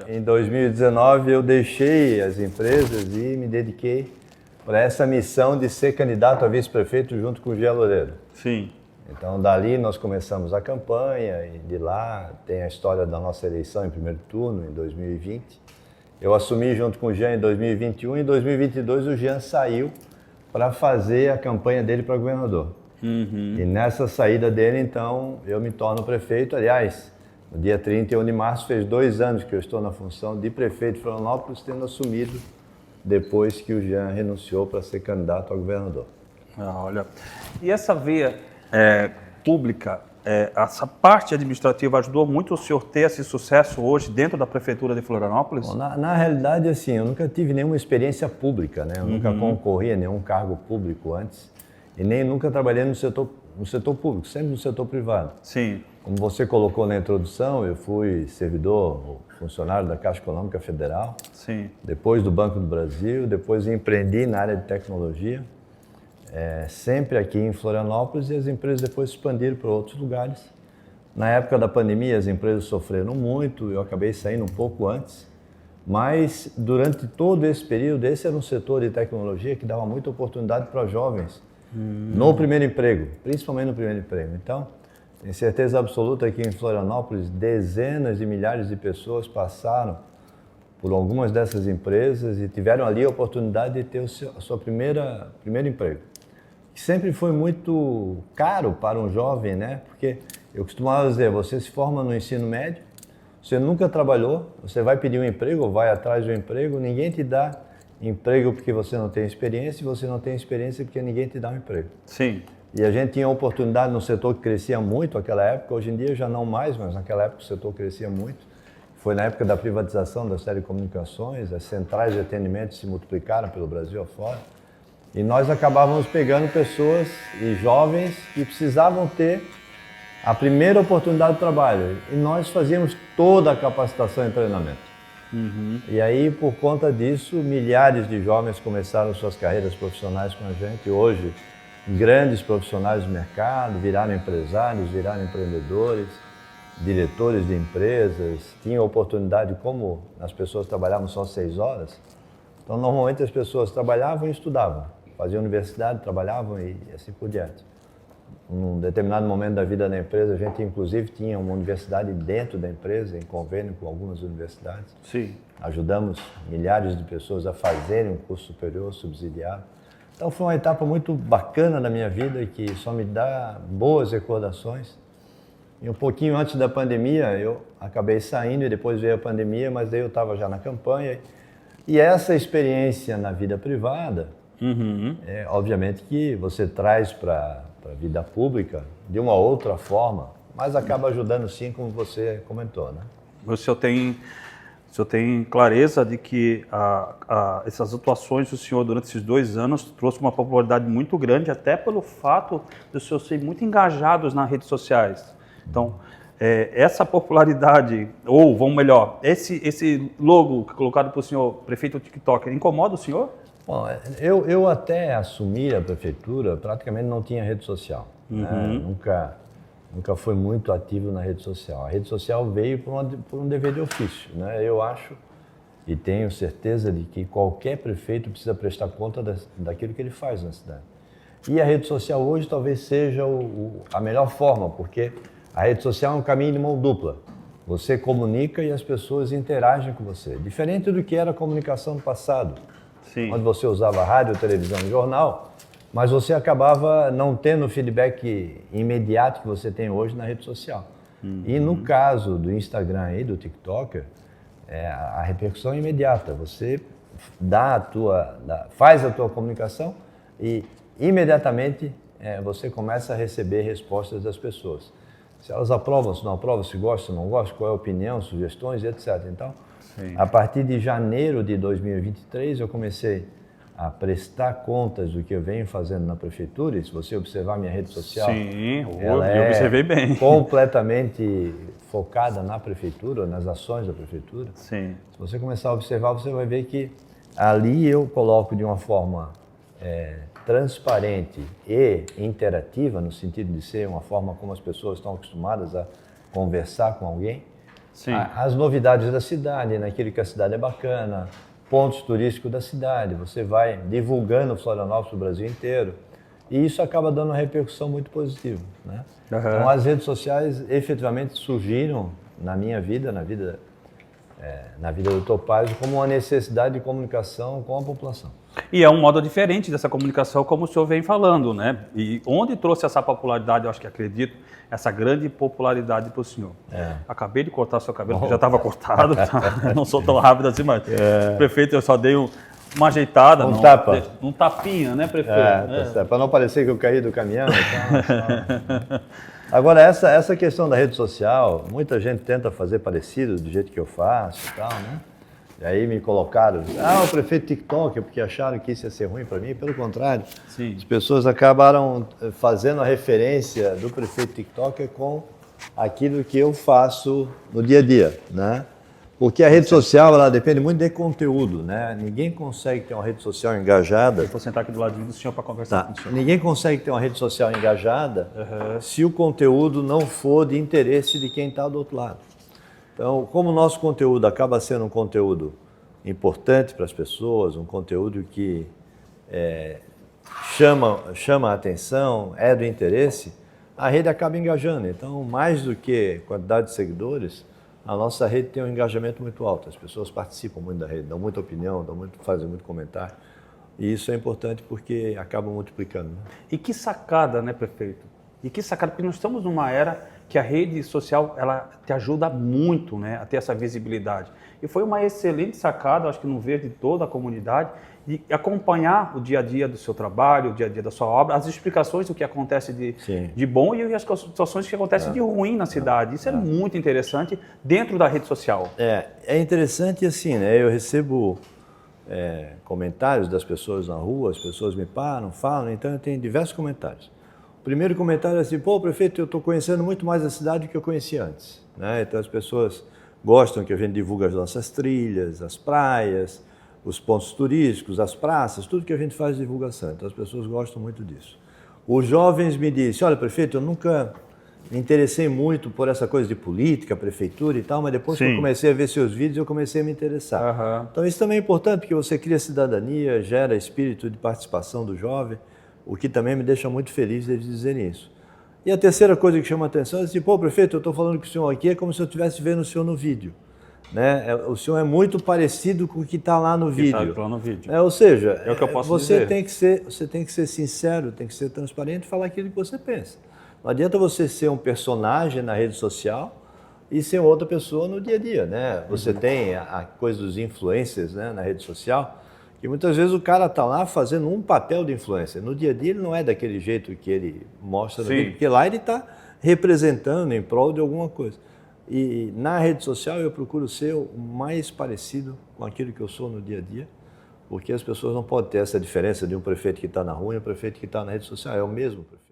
Em 2019 eu deixei as empresas e me dediquei para essa missão de ser candidato a vice-prefeito junto com o Jean Loureiro. Sim. Então dali nós começamos a campanha e de lá tem a história da nossa eleição em primeiro turno em 2020. Eu assumi junto com o Jean em 2021 e em 2022 o Jean saiu para fazer a campanha dele para governador. E nessa saída dele, então, eu me torno prefeito. Aliás, no dia 31 de março, fez 2 anos que eu estou na função de prefeito de Florianópolis, tendo assumido depois que o Jean renunciou para ser candidato a governador. Olha, e essa veia pública, essa parte administrativa ajudou muito o senhor ter esse sucesso hoje dentro da Prefeitura de Florianópolis? Bom, na realidade, assim, eu nunca tive nenhuma experiência pública, né? Eu nunca concorri a nenhum cargo público antes e nem nunca trabalhei no setor público, sempre no setor privado. Sim. Como você colocou na introdução, eu fui servidor, funcionário da Caixa Econômica Federal, Sim. depois do Banco do Brasil, depois empreendi na área de tecnologia, sempre aqui em Florianópolis, e as empresas depois expandiram para outros lugares. Na época da pandemia, as empresas sofreram muito, eu acabei saindo um pouco antes, mas durante todo esse período, esse era um setor de tecnologia que dava muita oportunidade para jovens no primeiro emprego, principalmente no primeiro emprego. Então, tenho certeza absoluta que em Florianópolis, dezenas de milhares de pessoas passaram por algumas dessas empresas e tiveram ali a oportunidade de ter o seu primeiro emprego. Que sempre foi muito caro para um jovem, né? Porque eu costumava dizer, você se forma no ensino médio, você nunca trabalhou, você vai pedir um emprego ou vai atrás de um emprego, ninguém te dá emprego porque você não tem experiência, e você não tem experiência porque ninguém te dá um emprego. Sim. E a gente tinha oportunidade no setor que crescia muito naquela época, hoje em dia já não mais, mas naquela época o setor crescia muito. Foi na época da privatização das telecomunicações, as centrais de atendimento se multiplicaram pelo Brasil afora. E nós acabávamos pegando pessoas e jovens que precisavam ter a primeira oportunidade de trabalho. E nós fazíamos toda a capacitação e treinamento. E aí, por conta disso, milhares de jovens começaram suas carreiras profissionais com a gente. Hoje, grandes profissionais do mercado, viraram empresários, viraram empreendedores, diretores de empresas, tinham oportunidade, como as pessoas trabalhavam só 6 horas, então normalmente as pessoas trabalhavam e estudavam, faziam universidade, trabalhavam e assim por diante. Num determinado momento da vida da empresa, a gente inclusive tinha uma universidade dentro da empresa, em convênio com algumas universidades. Sim. Ajudamos milhares de pessoas a fazerem um curso superior subsidiado. Então foi uma etapa muito bacana da minha vida e que só me dá boas recordações. E um pouquinho antes da pandemia eu acabei saindo e depois veio a pandemia, mas daí eu estava já na campanha. E essa experiência na vida privada, obviamente que você traz para a vida pública de uma outra forma, mas acaba ajudando sim, como você comentou, né? O senhor tem clareza de que essas atuações do senhor durante esses 2 anos trouxe uma popularidade muito grande, até pelo fato de o senhor ser muito engajado nas redes sociais. Então, essa popularidade, ou vamos melhor, esse logo colocado para o senhor, prefeito TikTok, incomoda o senhor? Bom, eu até assumi a prefeitura, praticamente não tinha rede social. Né? Nunca fui muito ativo na rede social. A rede social veio por um dever de ofício, né? Eu acho e tenho certeza de que qualquer prefeito precisa prestar conta daquilo que ele faz na cidade. E a rede social hoje talvez seja a melhor forma, porque a rede social é um caminho de mão dupla. Você comunica e as pessoas interagem com você. Diferente do que era a comunicação no passado, Sim. onde você usava rádio, televisão e jornal, mas você acabava não tendo o feedback imediato que você tem hoje na rede social. E no caso do Instagram e do TikTok, a repercussão é imediata. Você faz a tua comunicação e imediatamente você começa a receber respostas das pessoas. Se elas aprovam, se não aprovam, se gostam, se não gostam, qual é a opinião, sugestões, etc. Então, a partir de janeiro de 2023, eu comecei a prestar contas do que eu venho fazendo na prefeitura. E se você observar minha rede social, ela eu observei bem. Completamente focada na prefeitura, nas ações da prefeitura. Sim. Se você começar a observar, você vai ver que ali eu coloco de uma forma transparente e interativa, no sentido de ser uma forma como as pessoas estão acostumadas a conversar com alguém, Sim. as novidades da cidade, naquilo que a cidade é bacana, pontos turísticos da cidade. Você vai divulgando Florianópolis para o Brasil inteiro. E isso acaba dando uma repercussão muito positiva, né? Então, as redes sociais efetivamente surgiram na minha vida, na vida do Topázio, como uma necessidade de comunicação com a população. E é um modo diferente dessa comunicação, como o senhor vem falando, né? E onde trouxe essa popularidade, eu acho que acredito, essa grande popularidade para o senhor. Acabei de cortar seu cabelo, que já estava cortado, não sou tão rápido assim, mas prefeito, eu só dei uma ajeitada. Tapa. Um tapinha, né, prefeito? Para não parecer que eu caí do caminhão. Então. Agora, essa questão da rede social, muita gente tenta fazer parecido do jeito que eu faço e tal, né? E aí me colocaram, o prefeito TikTok, porque acharam que isso ia ser ruim para mim. Pelo contrário, Sim. As pessoas acabaram fazendo a referência do prefeito TikTok com aquilo que eu faço no dia a dia, né? Porque a rede social, ela depende muito de conteúdo, né? Ninguém consegue ter uma rede social engajada. Eu vou sentar aqui do lado do senhor para conversar com o senhor. Ninguém consegue ter uma rede social engajada se o conteúdo não for de interesse de quem está do outro lado. Então, como o nosso conteúdo acaba sendo um conteúdo importante para as pessoas, um conteúdo que chama a atenção, é do interesse, a rede acaba engajando. Então, mais do que quantidade de seguidores, a nossa rede tem um engajamento muito alto. As pessoas participam muito da rede, dão muita opinião, fazem muito comentário. E isso é importante porque acaba multiplicando. Né? E que sacada, né, prefeito? E que sacada, porque nós estamos numa era que a rede social, ela te ajuda muito, né, a ter essa visibilidade. E foi uma excelente sacada, acho que no ver de toda a comunidade, de acompanhar o dia a dia do seu trabalho, o dia a dia da sua obra, as explicações do que acontece de bom e as situações que acontecem de ruim na cidade. Isso é muito interessante dentro da rede social. É interessante assim, né? Eu recebo comentários das pessoas na rua, as pessoas me param, falam, então eu tenho diversos comentários. O primeiro comentário é assim, prefeito, eu estou conhecendo muito mais a cidade do que eu conhecia antes, né? Então as pessoas gostam que a gente divulgue as nossas trilhas, as praias, os pontos turísticos, as praças, tudo que a gente faz de divulgação. Então as pessoas gostam muito disso. Os jovens me dizem, olha, prefeito, eu nunca me interessei muito por essa coisa de política, prefeitura e tal, mas depois que eu comecei a ver seus vídeos, eu comecei a me interessar. Então isso também é importante, porque você cria cidadania, gera espírito de participação do jovem, o que também me deixa muito feliz deles dizerem isso. E a terceira coisa que chama a atenção é assim, prefeito, eu estou falando com o senhor aqui, é como se eu estivesse vendo o senhor no vídeo. Né? O senhor é muito parecido com o que está lá no vídeo. Tá lá no vídeo. Ou seja, é o que eu posso você dizer. Você tem que ser sincero, tem que ser transparente e falar aquilo que você pensa. Não adianta você ser um personagem na rede social e ser outra pessoa no dia a dia. Né? Você tem a coisa dos influencers, né, na rede social, que muitas vezes o cara está lá fazendo um papel de influencer. No dia a dia ele não é daquele jeito que ele mostra no vídeo, porque lá ele está representando em prol de alguma coisa. E na rede social eu procuro ser o mais parecido com aquilo que eu sou no dia a dia, porque as pessoas não podem ter essa diferença de um prefeito que está na rua e um prefeito que está na rede social. É o mesmo prefeito.